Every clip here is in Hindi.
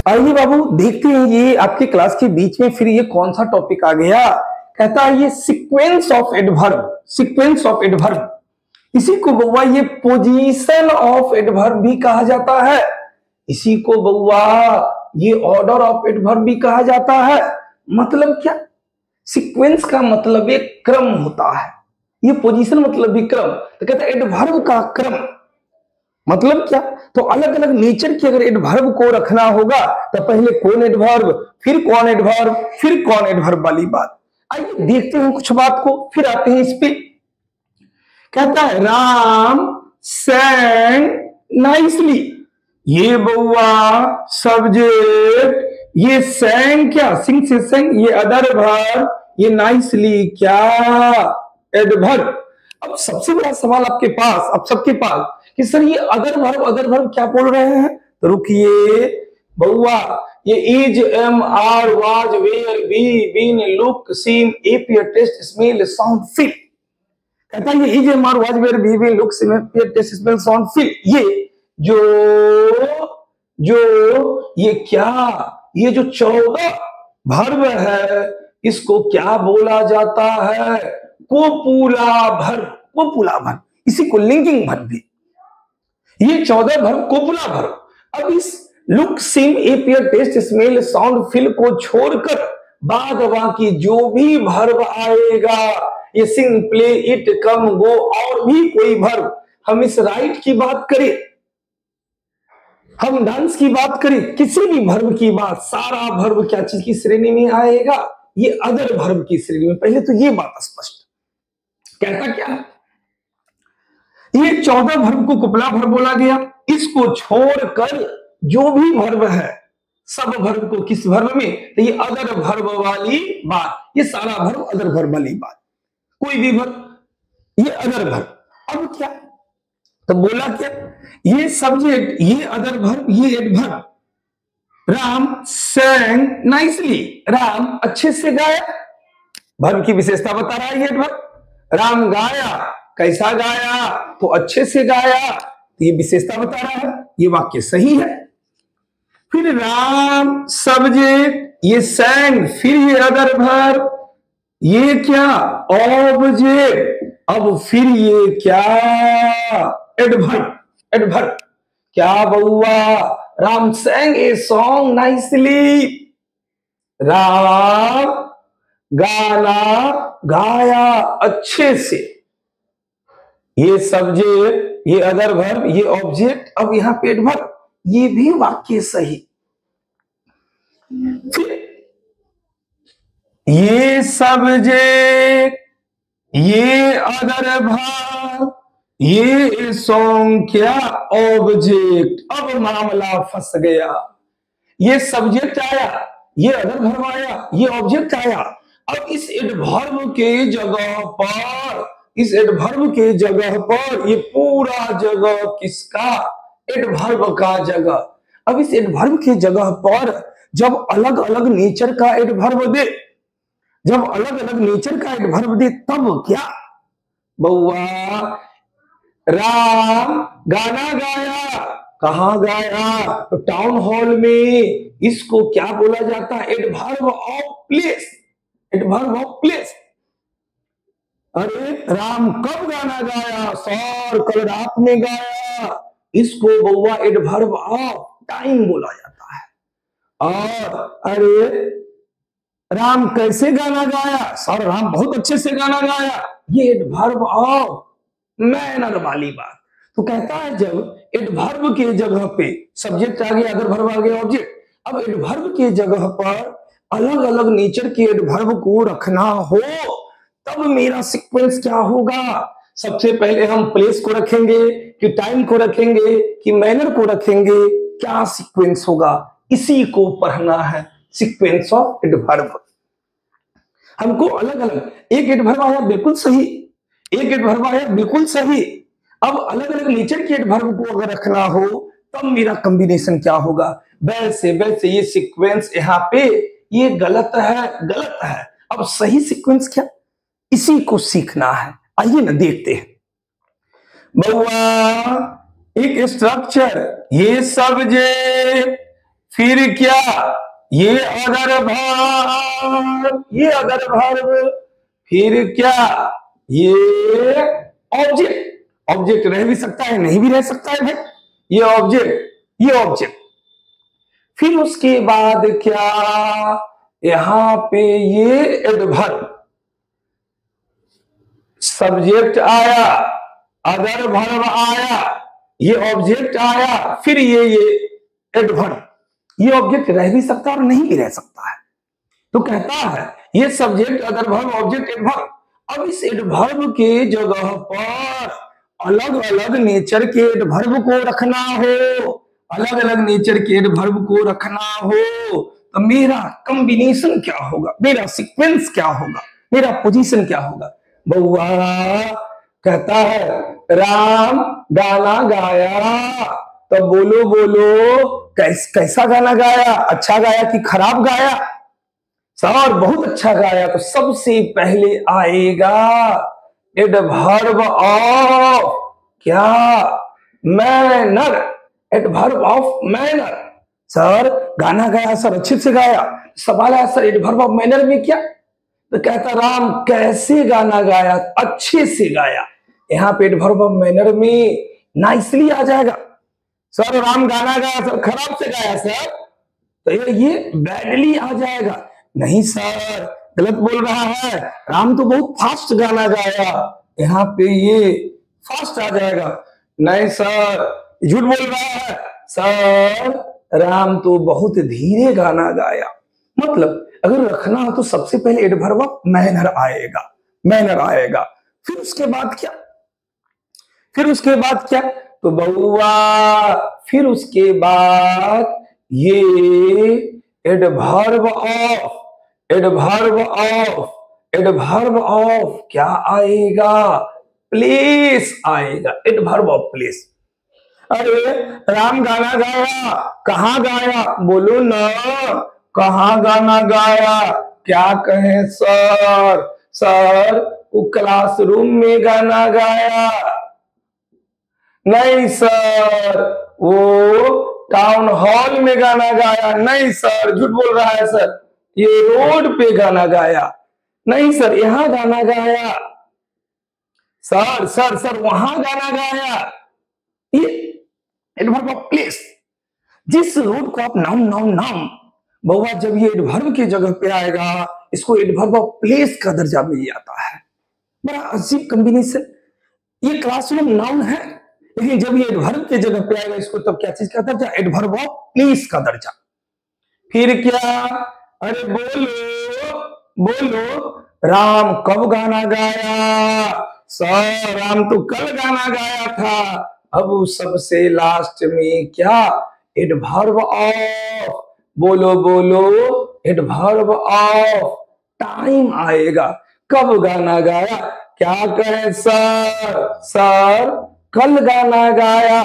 आइए बाबू देखते हैं ये आपके क्लास के बीच में फिर ये कौन सा टॉपिक आ गया। कहता है ये sequence of adverb, sequence of adverb. इसी को बउआ ये पोजीशन ऑफ एडवर्ब भी कहा जाता है। इसी को बउआ ये ऑर्डर ऑफ एडवर्ब भी कहा जाता है। मतलब क्या? सीक्वेंस का मतलब एक क्रम होता है, ये पोजीशन मतलब भी क्रम। तो कहता है एडवर्ब का क्रम मतलब क्या? तो अलग अलग नेचर के अगर एडवर्ब को रखना होगा तो पहले कौन एडवर्ब, फिर कौन एडवर्ब, फिर कौन एडवर्ब वाली बात। आइए देखते हैं कुछ बात को, फिर आते हैं इस पे। कहता है राम sang नाइसली। ये बउआ सब्जेक्ट, ये sang क्या, सिंग से sang, ये अदर वर्ब, ये नाइसली क्या, एडवर्ब। अब सबसे बड़ा सवाल आपके पास, अब सबके पास कि सर ये अदर वर्ब क्या बोल रहे हैं। तो रुकिए बउआ, ये is, am, are, was, were, be, been, look, seen, appear, taste, smell, sound, feel. कहता है ये is, am, are, was, were, be, been, look, seen, appear, taste, smell, sound, feel. ये ये क्या, ये जो 14 वर्ब है इसको क्या बोला जाता है? Copula verb, copula verb. इसी को लिंकिंग वर्ब भी। ये 14 वर्ब कोपुला वर्ब। अब इस look, seem, appear, taste, smell, sound, feel को छोड़कर बाद बाकी जो भी वर्ब आएगा, ये सिंग, प्ले, इट, कम, गो और भी कोई वर्ब, हम इस राइट की बात करें, हम डांस की बात करें, किसी भी वर्ब की बात, सारा वर्ब क्या चीज की श्रेणी में आएगा? ये अदर वर्ब की श्रेणी में। पहले तो ये बात स्पष्ट। कहता क्या, ये 14 वर्ब को कुपला वर्ब बोला गया। इसको छोड़कर जो भी वर्ब है, सब वर्ब को किस वर्ब में? तो ये अदर वर्ब वाली बात, ये सारा वर्ब अदर वर्ब वाली बात, कोई भी वर्ब, ये अदर वर्ब। अब क्या, तो बोला क्या, ये सब्जेक्ट, ये अदर वर्ब, ये adverb. Ram sang nicely, Ram अच्छे से गाया, वर्ब की विशेषता बता रहा है ये एडवर्ब। राम गाया, कैसा गाया? तो अच्छे से गाया, तो ये विशेषता बता रहा है, ये वाक्य सही है। फिर राम सब्जेक्ट, ये sang, फिर ये अदर वर्ब, ये क्या, ऑब्जेक्ट। अब फिर ये क्या, एडवर्ब, एडवर्ब। क्या बउआ, Ram sang a song nicely, Ram गाना गाया अच्छे से। ये सब्जेक्ट, ये अदर वर्ब, ये ऑब्जेक्ट, अब यहां पे एडवर्ब, ये भी वाक्य सही। फिर ये सब्जेक्ट, ये अदर वर्ब, ये सॉन्ग क्या, ऑब्जेक्ट। अब मामला फंस गया, ये सब्जेक्ट आया, ये अदर वर्ब आया, ये ऑब्जेक्ट आया। अब इस एडवर्ब के जगह पर, इस एडवर्ब के जगह पर ये पूरा जगह किसका, एडवर्ब का जगह। अब इस एडवर्ब के जगह पर जब अलग अलग नेचर का एडवर्ब दे, जब अलग अलग नेचर का एडवर्ब दे, तब क्या बउआ, राम गाना गाया, कहां गाया? तो टाउन हॉल में। इसको क्या बोला जाता है? Adverb of place, adverb of place. अरे राम कब गाना गाया? सर कल रात में गाया। इसको बउआ एडवर्ब ऑफ टाइम बोला जाता है। और अरे राम कैसे गाना गाया? सर राम बहुत अच्छे से गाना गाया। ये एडवर्ब ऑफ मैनर वाली बात। तो कहता है जब एडवर्ब के जगह पे सब्जेक्ट आ गया, अदर वर्ब आ गया, ऑब्जेक्ट। अब एडवर्ब के जगह पर अलग अलग नेचर के एडवर्ब को रखना हो, तब मेरा सीक्वेंस क्या होगा? सबसे पहले हम प्लेस को रखेंगे कि टाइम को रखेंगे कि मैनर को रखेंगे? क्या सीक्वेंस होगा? इसी को पढ़ना है, सीक्वेंस ऑफ एडवर्ब। हमको अलग अलग, एक एडवर्ब आया बिल्कुल सही, एक एडवर्ब आया बिल्कुल सही। अब अलग अलग नेचर के एडवर्ब को अगर रखना हो तब मेरा कॉम्बिनेशन क्या होगा? वैसे वैसे ये सीक्वेंस यहाँ पे ये गलत है, गलत है। अब सही सीक्वेंस क्या, इसी को सीखना है। आइए ना देखते हैं बउआ, एक स्ट्रक्चर, ये सब्जेक्ट, फिर क्या, ये अदर वर्ब, ये अदर वर्ब, फिर क्या, ये ऑब्जेक्ट। ऑब्जेक्ट रह भी सकता है, नहीं भी रह सकता है भाई, ये ऑब्जेक्ट, ये ऑब्जेक्ट। फिर उसके बाद क्या, यहां पे ये एडवर्ब, सब्जेक्ट आया, अदर वर्ब आया, ये ऑब्जेक्ट आया, फिर ये एडवर्ब। ये ऑब्जेक्ट रह भी सकता है और नहीं भी रह सकता है। तो कहता है ये subject, other verb, object, adverb. अब इस एडवर्ब के जगह पर अलग अलग नेचर के एडवर्ब को रखना हो, अलग अलग नेचर के एडवर्ब को रखना हो, तो मेरा कॉम्बिनेशन क्या होगा, मेरा सीक्वेंस क्या होगा, मेरा पोजीशन क्या होगा। बउआ कहता है राम गाना गाया, तो बोलो बोलो कैसा गाना गाया, अच्छा गाया कि खराब गाया। सर बहुत अच्छा गाया। तो सबसे पहले आएगा एडवर्ब ऑफ क्या, manner, adverb of manner. Sir गाना गाया, सर अच्छे से गाया। सवाल है सर एडवर्ब ऑफ मैनर में क्या, तो कहता राम कैसे गाना गाया, अच्छे से गाया। यहाँ पे एडवर्ब ऑफ मैनर में नाइसली आ जाएगा। सर राम गाना गाया, सर खराब से गाया सर, तो ये बैडली आ जाएगा। नहीं सर गलत बोल रहा है, राम तो बहुत फास्ट गाना गाया, यहाँ पे ये फास्ट आ जाएगा। नहीं सर झूठ बोल रहा है, सर राम तो बहुत धीरे गाना गाया। मतलब अगर रखना हो तो सबसे पहले एडवर्ब ऑफ मैनर आएगा, मैनर आएगा। फिर उसके बाद क्या, फिर उसके बाद क्या, तो बउआ फिर उसके बाद ये adverb of, adverb of, adverb of क्या आएगा, प्लेस आएगा, एडवर्ब ऑफ प्लेस। अरे राम गाना गाया, कहाँ गाया, बोलो ना कहाँ गाना गाया। क्या कहें सर, सर वो क्लासरूम में गाना गाया। नहीं सर वो टाउन हॉल में गाना गाया। नहीं सर झूठ बोल रहा है सर, ये रोड पे गाना गाया। नहीं सर यहां गाना गाया। सर सर सर वहां गाना गाया। ये एडवर्ब ऑफ प्लेस। जिस रोड को आप नाउन नाउन नाउन, बउआ जब ये एडवर्ब की जगह पे आएगा इसको एडवर्ब ऑफ प्लेस का दर्जा मिल जाता है। बड़ा अजीब कॉम्बिनेशन। ये क्लासरूम नाउन है, लेकिन जब ये एडवर्ब की जगह पे आएगा इसको तब क्या चीज का दर्जा, एडवर्ब ऑफ प्लेस का दर्जा। फिर क्या, अरे बोलो बोलो राम कब गाना गाया। सर राम तो कल गाना गाया था। अब सबसे लास्ट में क्या, एडवर्ब ऑफ, बोलो बोलो एडवर्ब ऑफ टाइम आएगा। कब गाना गाया, क्या कहें सर, सर कल गाना गाया।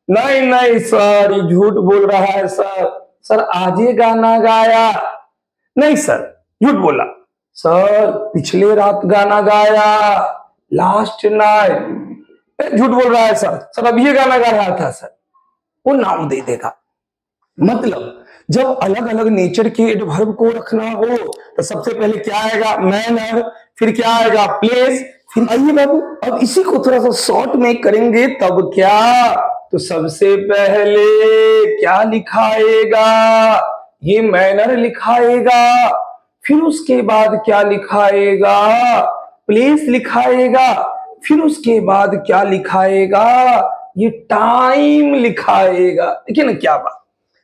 नहीं नहीं सर ये झूठ बोल रहा है सर, सर आज ही गाना गाया। नहीं सर झूठ बोला। सर पिछले रात गाना गाया, लास्ट नाइट। झूठ बोल रहा है सर, सर अब ये गाना गा रहा था सर। वो नाम दे देगा। मतलब जब अलग अलग नेचर के एडवर्ब को रखना हो तो सबसे पहले क्या आएगा, मैनर, फिर क्या आएगा, प्लेस, फिर आइए बाबू अब इसी को थोड़ा सा शॉर्ट में करेंगे। तब क्या, तो सबसे पहले क्या लिखाएगा, ये मैनर लिखाएगा। फिर उसके बाद क्या लिखाएगा, प्लेस लिखाएगा। फिर उसके बाद क्या लिखाएगा, ये टाइम लिखाएगा। देखिए ना क्या बात,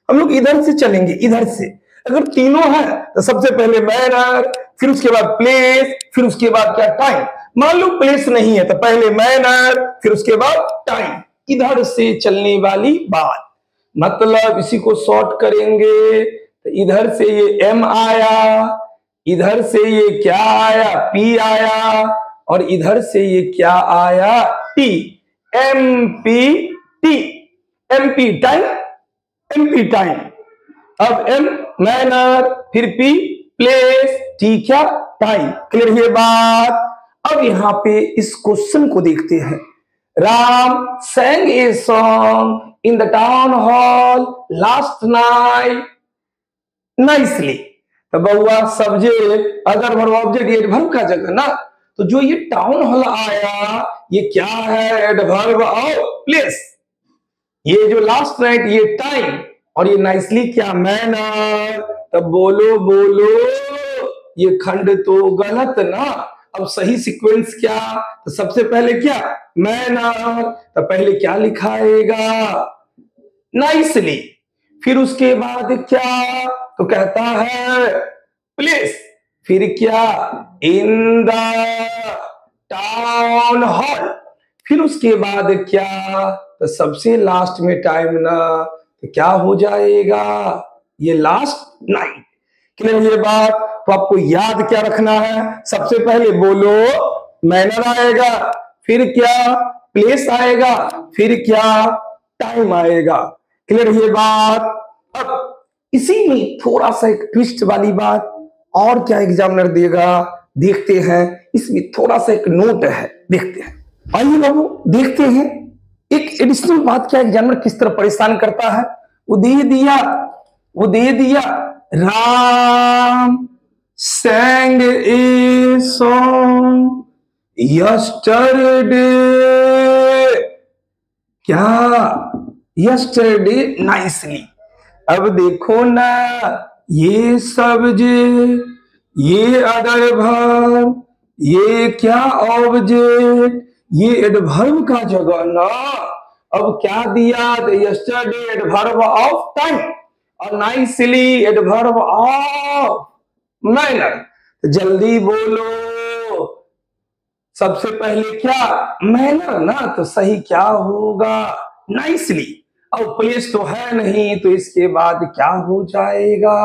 हम लोग इधर से चलेंगे, इधर से। अगर तीनों है तो सबसे पहले मैनर, फिर उसके बाद प्लेस, फिर उसके बाद क्या, टाइम। मान लो प्लेस नहीं है तो पहले मैनर, फिर उसके बाद टाइम। इधर से चलने वाली बात। मतलब इसी को शॉर्ट करेंगे तो इधर से ये एम आया, इधर से ये क्या आया, पी आया, और इधर से ये क्या आया, T, M P T, M P time, MP time. अब एम मैनर, फिर पी प्लेस, टी क्या, टाइम। क्लियर ये बात। अब यहां पे इस क्वेश्चन को देखते हैं। Ram sang a song in the town hall last night nicely. तो बउआ सब्जेक्ट अदर वर्ब ऑब्जेक्ट ये एडवर्ब का जगह ना, तो जो ये टाउन हॉल आया ये क्या है, एडवर्ब ऑफ प्लेस। ये जो लास्ट नाइट ये टाइम, और ये नाइसली क्या, मैनर। तब बोलो बोलो ये खंड तो गलत ना। अब सही सीक्वेंस क्या, तो सबसे पहले क्या, मैनर। तो पहले क्या लिखाएगा, नाइसली। फिर उसके बाद क्या, तो कहता है प्लेस। फिर क्या, इन द टाउन हॉल। फिर उसके बाद क्या, तो सबसे लास्ट में टाइम ना, तो क्या हो जाएगा, ये लास्ट नाइट। क्लियर ये बात। तो आपको याद क्या रखना है, सबसे पहले बोलो मैनर आएगा, फिर क्या प्लेस आएगा, फिर क्या टाइम आएगा। क्लियर ये बात। अब इसी में थोड़ा सा एक ट्विस्ट वाली बात और क्या एग्जामिनर देगा, देखते हैं। इसमें थोड़ा सा एक नोट है, देखते हैं। आइए बाबू देखते हैं एक एडिशनल बात क्या एग्जामिनर किस तरह परेशान करता है। वो दे दिया Ram sang a song yesterday, क्या, yesterday nicely। अब देखो ना, ये सब्जेक्ट, ये अदर वर्ब, ये क्या ऑब्जेक्ट, ये एडवर्ब का जगह ना। अब क्या दिया, यस्टरडे एडवर्ब ऑफ टाइम, और नाइसली एडवर्ब ऑफ मैनर। जल्दी बोलो, सबसे पहले क्या, मैनर ना, तो सही क्या होगा, नाइसली। अब प्लेस तो है नहीं, तो इसके बाद क्या हो जाएगा,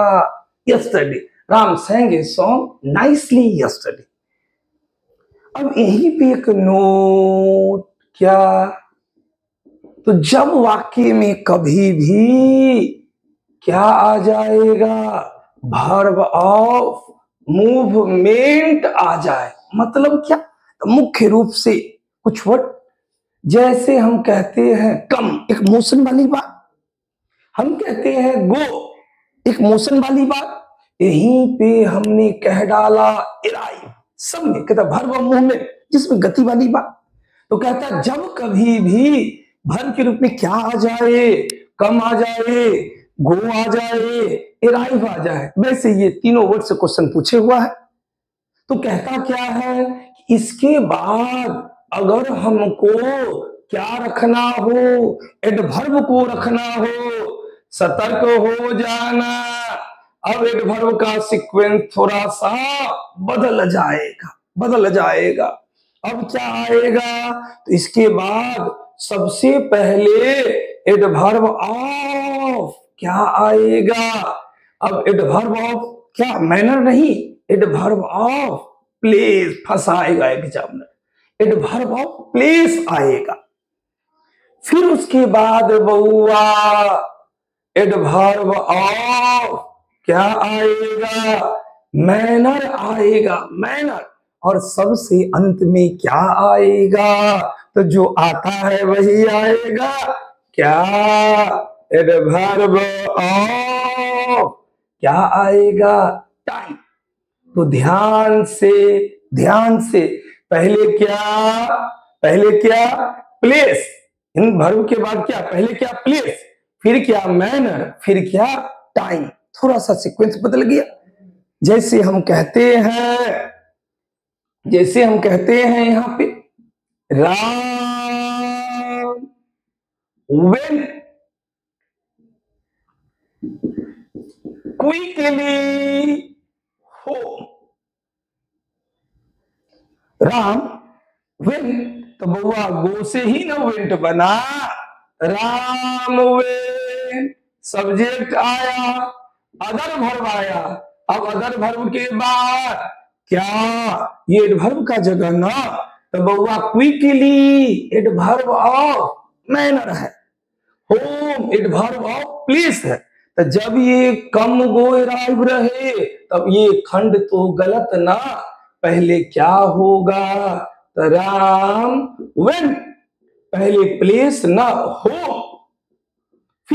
yesterday. Ram sang a song nicely yesterday। अब यहीं पे एक नोट, क्या, तो जब वाक्य में कभी भी क्या आ जाएगा, वर्ब ऑफ मूवमेंट आ जाए, मतलब क्या, तो मुख्य रूप से कुछ वर्ड, जैसे हम कहते हैं कम, एक मोशन वाली बात, हम कहते हैं गो, एक मोशन वाली बात, यहीं पे हमने कह डाला अराइव, सब में कहता वर्ब ऑफ मूवमेंट जिसमें गति वाली बात। तो कहता जब कभी भी वर्ब के रूप में क्या आ जाए, कम आ जाए, गो आ जाए, अराइव आ जाए, वैसे ये तीनों वर्ड से क्वेश्चन पूछे हुआ है। तो कहता क्या है, इसके बाद अगर हमको क्या रखना हो, एडवर्ब को रखना हो, सतर्क हो जाना। अब एडवर्ब का सीक्वेंस थोड़ा सा बदल जाएगा। अब क्या आएगा, तो इसके बाद सबसे पहले एडवर्ब ऑफ क्या आएगा। अब एडवर्ब ऑफ क्या, मैनर नहीं, एडवर्ब ऑफ प्लेस फंसाएगा एग्जामिनर, एडवर्ब ऑफ प्लेस आएगा। फिर उसके बाद बउआ एडवर्ब ऑफ क्या आएगा, मैनर आएगा, मैनर। और सबसे अंत में क्या आएगा, तो जो आता है वही आएगा, क्या, एडवर्ब ऑफ क्या आएगा, टाइम। तो ध्यान से पहले क्या प्लेस, इन वर्ब के बाद क्या, पहले क्या प्लेस, फिर क्या मैनर, फिर क्या टाइम। थोड़ा सा सीक्वेंस बदल गया। जैसे हम कहते हैं यहां पे Ram when quickly home. Ram when, तो बउआ गो से ही ना वेंट बना, राम वेन सब्जेक्ट आया, अदर वर्ब आया। अब अदर वर्ब के बाद क्या, ये एडवर्ब का जगह ना, तो बउआ क्विकली एडवर्ब ऑफ मैनर है, होम एडवर्ब ऑफ प्लेस है। तो जब ये कम गो अराइव रहे तब ये खंड तो गलत ना, पहले क्या होगा, तो राम वेन, पहले प्लेस ना होम,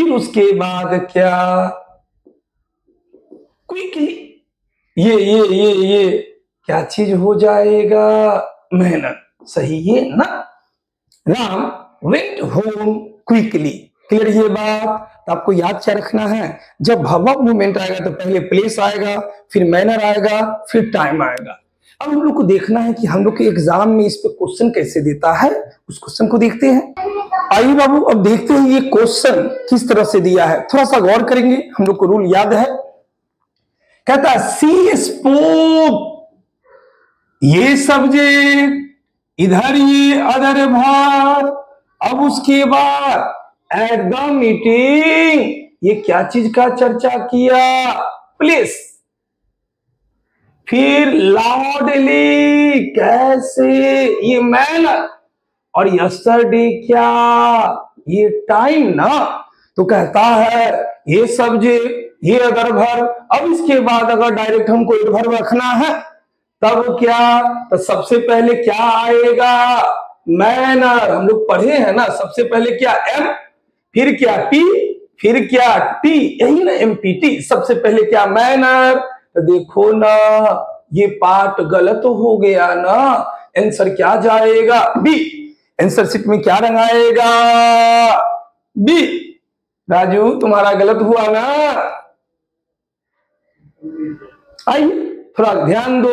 फिर उसके बाद क्या, क्विकली, ये क्या चीज हो जाएगा, मेहनत, सही है ना। Ram went home quickly. Clear ये बात। तो आपको याद क्या रखना है, जब वर्ब मूवमेंट आएगा तो पहले प्लेस आएगा, फिर मैनर आएगा, फिर टाइम आएगा। अब हम लोग को देखना है कि हम लोग के एग्जाम में इस पे क्वेश्चन कैसे देता है, उस क्वेश्चन को देखते हैं। आइए बाबू अब देखते हैं ये क्वेश्चन किस तरह से दिया है, थोड़ा सा गौर करेंगे। हम लोग को रूल याद है, कहता है सी स्पोक, ये सब्जेक्ट, इधर ये अदर भार, अब उसके बाद एट द मीटिंग, ये क्या चीज का चर्चा किया, प्लीज, फिर लाउडली, कैसे, ये मैनर, और यस्टरडे क्या, ये टाइम ना। तो कहता है ये सब्जेक्ट, ये अदर भर, अब इसके बाद अगर डायरेक्ट हमको एडवर्ब रखना है तब क्या, तो सबसे पहले क्या आएगा, मैनर। हम लोग पढ़े हैं ना, सबसे पहले क्या, एम, फिर क्या टी, फिर क्या टी, यही ना एमपीटी, सबसे पहले क्या, मैनर। तो देखो ना ये पार्ट गलत हो गया ना, आंसर क्या जाएगा, बी। आंसर शीट में क्या रंग आएगा, बी। राजू तुम्हारा गलत हुआ ना। आइए थोड़ा ध्यान दो,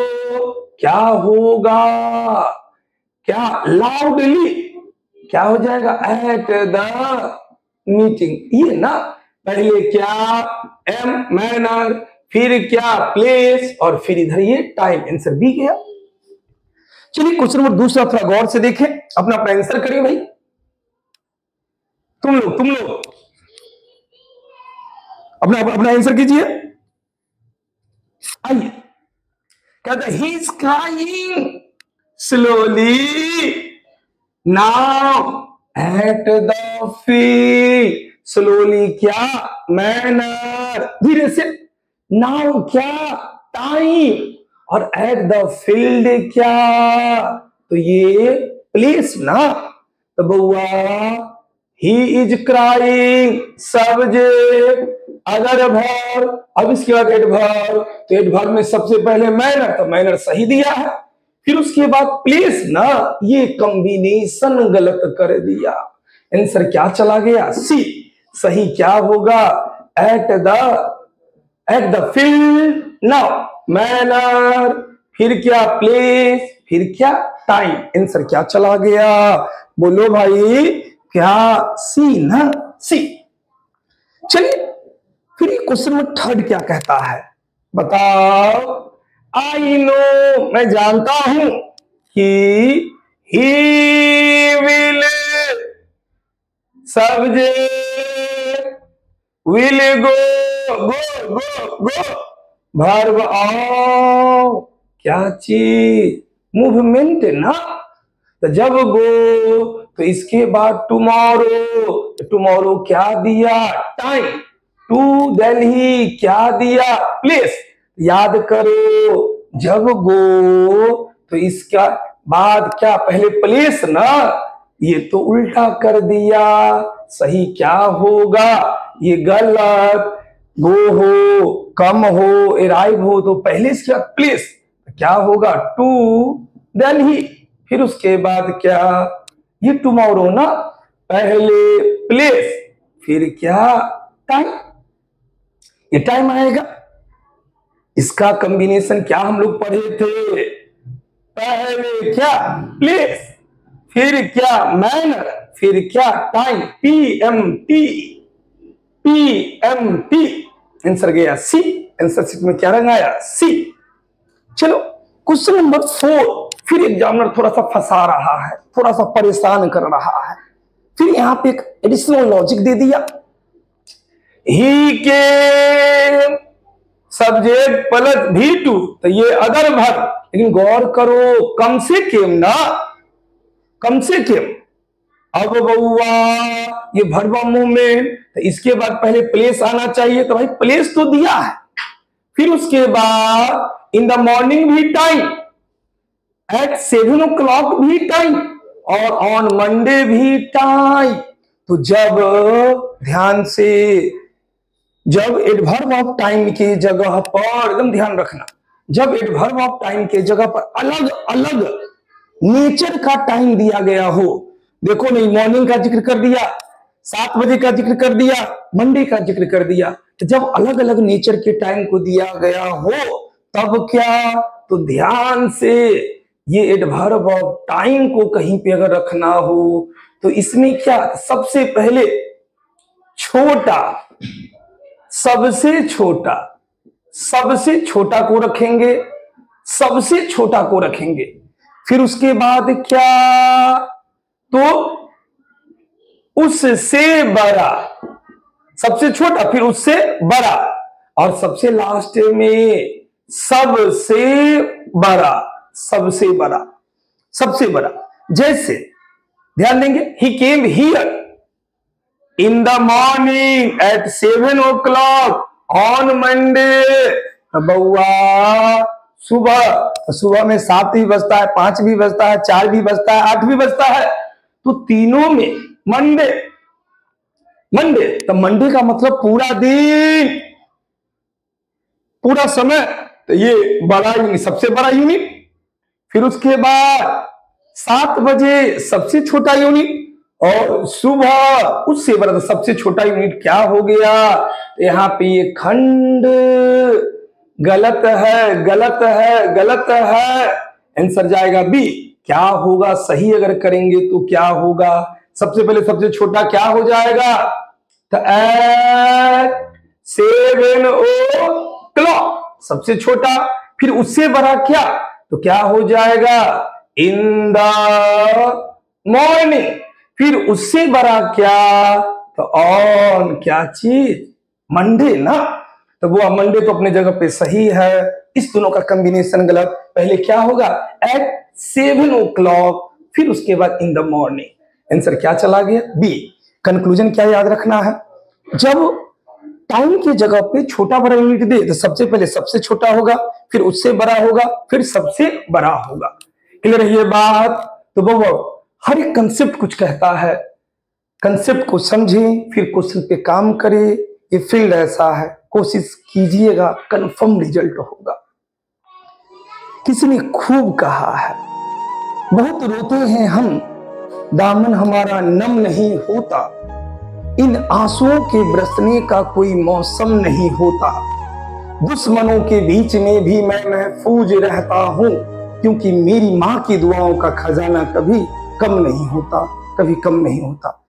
क्या होगा, क्या, लाउडली, क्या हो जाएगा, एट द मीटिंग, ये ना। पहले क्या, एम, मैनर, फिर क्या, प्लेस, और फिर इधर ये टाइम, आंसर बी गया। चलिए क्वेश्चन नंबर दूसरा थोड़ा गौर से देखें, अपना अपना आंसर करिए भाई। तुम लोग अपना अपना आंसर कीजिए। आइए, कहता he is crying slowly now at the field, slowly क्या, मैनर, धीरे से, नाउ क्या, टाइम, और एट द फील्ड क्या, तो ये प्लेस ना। तो बउआ he is crying, subject, other भर, अब इसके बाद एडवर्ब, तो एडवर्ब में सबसे पहले मैनर, तो मैनर सही दिया है, फिर उसके बाद प्लेस ना, ये कॉम्बिनेशन गलत कर दिया, आंसर क्या चला गया, सी। सही क्या होगा, at the field, now manner, फिर क्या, प्लेस, फिर क्या, टाइम, आंसर क्या चला गया, बोलो भाई, क्या, सी ना, सी। चलिए फिर क्वेश्चन नंबर थर्ड क्या कहता है, बताओ। आई नो, मैं जानता हूं कि he will, subject, will go, verb आओ, क्या चीज, मूवमेंट ना। तो जब गो, तो इसके बाद टुमारो, टुमारो क्या दिया, टाइम, टू दिल्ली क्या दिया, प्लेस। याद करो, जब गो तो इसका बाद क्या, पहले प्लेस ना, ये तो उल्टा कर दिया, सही क्या होगा, ये गलत, गो हो, कम हो, अराइव हो, तो पहले इसका प्लेस, क्या होगा, टू दिल्ली, फिर उसके बाद क्या, ये टुमारो ना, पहले प्लेस, फिर क्या, टाइम, ये टाइम आएगा। इसका कॉम्बिनेशन क्या हम लोग पढ़े थे, पहले क्या, प्लेस, फिर क्या, मैनर, फिर क्या, टाइम, पीएमटी, पीएमटी, आंसर गया सी। आंसर शीट में क्या रंग आया, सी। चलो क्वेश्चन नंबर 4, फिर एग्जामिनर थोड़ा सा फंसा रहा है, थोड़ा सा परेशान कर रहा है, फिर यहां पे एक एडिशनल लॉजिक दे दिया, ही के सब्जेक्ट प्लस V2, तो ये अदर भर, लेकिन गौर करो, कम से कम ना, कम से कम। अब बउआ ये वर्ब मूवमेंट, तो इसके बाद पहले प्लेस आना चाहिए, तो भाई प्लेस तो दिया है, फिर उसके बाद इन द मॉर्निंग भी टाइम, एट 7 o'clock भी टाइम, और ऑन मंडे भी टाइम, तो जब ध्यान से, जब एडवर्ब ऑफ टाइम की जगह पर, एकदम ध्यान रखना, जब एडवर्ब ऑफ टाइम के जगह पर अलग अलग नेचर का टाइम दिया गया हो, देखो नहीं, मॉर्निंग का जिक्र कर दिया, 7 बजे का जिक्र कर दिया, मंडे का जिक्र कर दिया, तो जब अलग अलग नेचर के टाइम को दिया गया हो तब क्या, तो ध्यान से ये एडवर्ब ऑफ टाइम को कहीं पे अगर रखना हो तो इसमें क्या, सबसे पहले छोटा, सबसे छोटा, सबसे छोटा को रखेंगे, सबसे छोटा को रखेंगे, फिर उसके बाद क्या, तो उससे बड़ा, सबसे छोटा फिर उससे बड़ा, और सबसे लास्ट में सबसे बड़ा, सबसे बड़ा, सबसे बड़ा। जैसे ध्यान देंगे, he came here in the morning at 7 o'clock on Monday. बउआ सुबह, सुबह में 7 भी बजता है, 5 भी बजता है, 4 भी बजता है, 8 भी बजता है, तो तीनों में मंडे, मंडे, तो मंडे का मतलब पूरा दिन, पूरा समय, तो ये बड़ा यूनिट, सबसे बड़ा यूनिट। फिर उसके बाद 7 बजे सबसे छोटा यूनिट, और सुबह उससे बड़ा, तो सबसे छोटा यूनिट क्या हो गया, यहाँ पे ये खंड गलत है, गलत है, गलत है, आंसर जाएगा बी। क्या होगा सही अगर करेंगे तो क्या होगा, सबसे पहले सबसे छोटा क्या हो जाएगा, तो एट 7 o'clock सबसे छोटा, फिर उससे बड़ा क्या, तो क्या हो जाएगा, इन द मॉर्निंग, फिर उससे बड़ा क्या, तो ऑन, क्या चीज, मंडे ना, तो वो मंडे तो अपने जगह पे सही है, इस दोनों का कॉम्बिनेशन गलत। पहले क्या होगा, एट 7 o'clock, फिर उसके बाद इन द मॉर्निंग, आंसर क्या चला गया, बी। कंक्लूजन क्या याद रखना है, जब टाइम की जगह पे छोटा बड़ा यूनिट दे तो सबसे पहले सबसे छोटा होगा, फिर उससे बड़ा होगा, फिर सबसे बड़ा होगा। क्लियर है ये बात। तो वो हर एक कंसेप्ट कुछ कहता है, कंसेप्ट को समझें, फिर क्वेश्चन पे काम करें, ये फील्ड ऐसा है, कोशिश कीजिएगा, कंफर्म रिजल्ट होगा। किसी ने खूब कहा है, बहुत रोते हैं हम, दामन हमारा नम नहीं होता, इन आंसुओं के बरसने का कोई मौसम नहीं होता, दुश्मनों के बीच में भी मैं महफूज रहता हूं, क्योंकि मेरी मां की दुआओं का खजाना कभी कम नहीं होता, कभी कम नहीं होता।